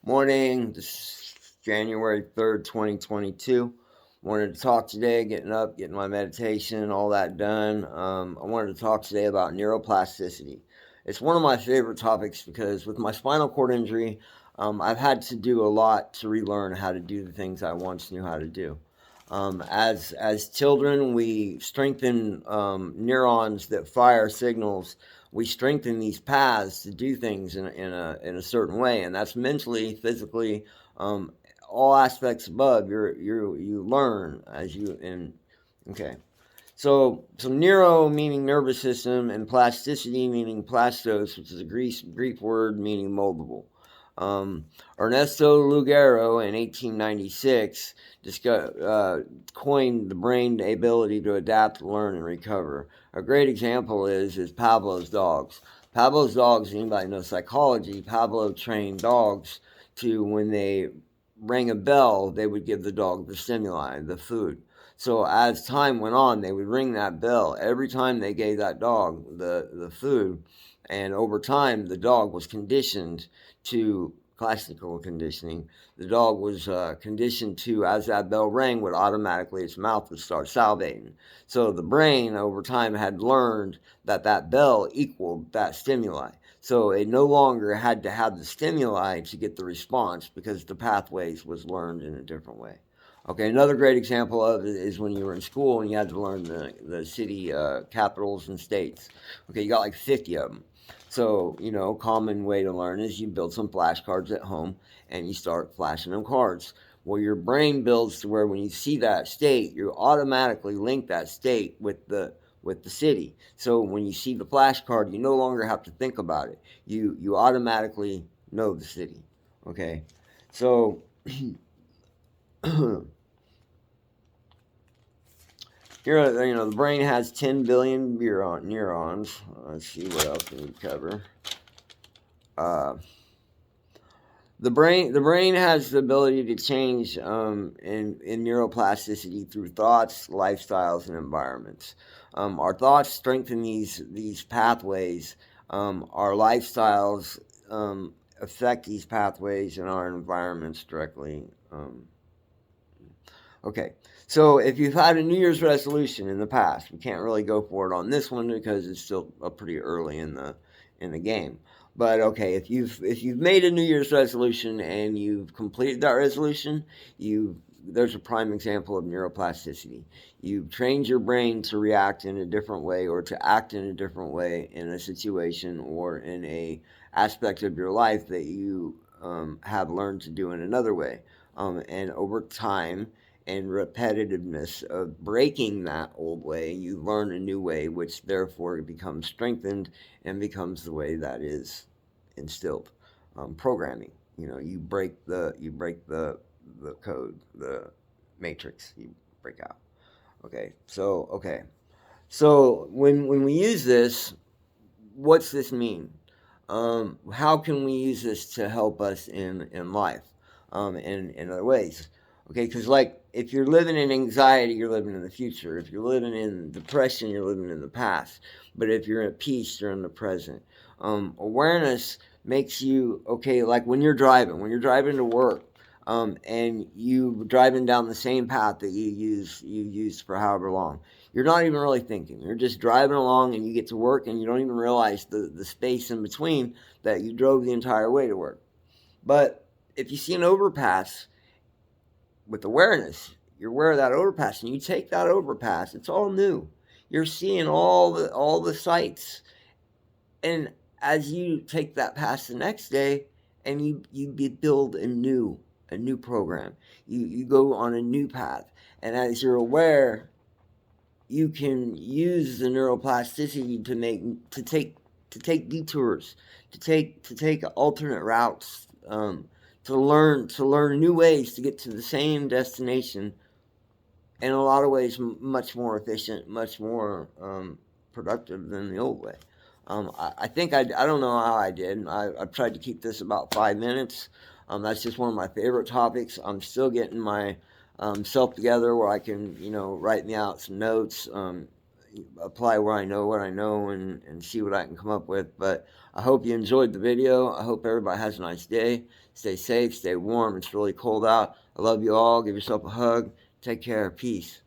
Morning, this is January 3rd, 2022. Wanted to talk today, getting up, getting my meditation, all that done. I wanted to talk today about neuroplasticity. It's one of my favorite topics because with my spinal cord injury, I've had to do a lot to relearn how to do the things I once knew how to do. As children, we strengthen neurons that fire signals. We strengthen these paths to do things in a certain way, and that's mentally, physically, um, all aspects above. You learn as you and okay. So neuro meaning nervous system, and plasticity meaning plastos, which is a Greek word meaning moldable. Um, Ernesto Lugaro in 1896 coined the brain ability to adapt, learn, and recover. A great example is Pavlov's dogs. Pavlov's dogs, anybody knows psychology, Pavlov trained dogs to, when they rang a bell, they would give the dog the stimuli, the food. So as time went on, they would ring that bell every time they gave that dog the food, and over time, the dog was conditioned to classical conditioning. The dog was conditioned to, as that bell rang, would automatically its mouth would start salivating. So the brain over time had learned that that bell equaled that stimuli. So it no longer had to have the stimuli to get the response because the pathways was learned in a different way. Okay, another great example of it is when you were in school and you had to learn the city capitals and states. Okay, you got like 50 of them. So, common way to learn is you build some flashcards at home and you start flashing them cards. Well, your brain builds to where when you see that state, you automatically link that state with the city. So when you see the flashcard, you no longer have to think about it. You automatically know the city. Okay, so here, the brain has 10 billion neurons. Let's see what else we need to cover. Uh, the brain has the ability to change in neuroplasticity through thoughts, lifestyles, and environments. Our thoughts strengthen these pathways. Our lifestyles affect these pathways, and our environments directly. Okay, so if you've had a New Year's resolution in the past, we can't really go for it on this one because it's still pretty early in the game. But okay, if you've made a New Year's resolution and you've completed that resolution, you there's a prime example of neuroplasticity. You've trained your brain to react in a different way or to act in a different way in a situation or in a aspect of your life that you have learned to do in another way. And over time, and repetitiveness of breaking that old way, you learn a new way, which therefore becomes strengthened and becomes the way that is instilled. Programming, you break the code, the matrix. You break out. So when we use this, what's this mean? How can we use this to help us in life, in other ways? Okay, because like if you're living in anxiety, you're living in the future. If you're living in depression, you're living in the past. But if you're at peace, you're in the present. Awareness makes you okay. Like when you're driving to work, and you driving down the same path that you used for however long. You're not even really thinking. You're just driving along, and you get to work, and you don't even realize the space in between that you drove the entire way to work. But if you see an overpass with awareness, you're aware of that overpass, and you take that overpass. It's all new. You're seeing all the sights, and as you take that pass the next day, and you build a new program. You go on a new path, and as you're aware, you can use the neuroplasticity to take detours, to take alternate routes, to learn new ways to get to the same destination, in a lot of ways much more efficient, much more productive than the old way. I think I don't know how I did. I've tried to keep this about 5 minutes. That's just one of my favorite topics. I'm still getting my self together where I can, write me out some notes. apply what I know, and see what I can come up with. But I hope you enjoyed the video. I hope everybody has a nice day. Stay safe, stay warm. It's really cold out. I love you all. Give yourself a hug. Take care. Peace.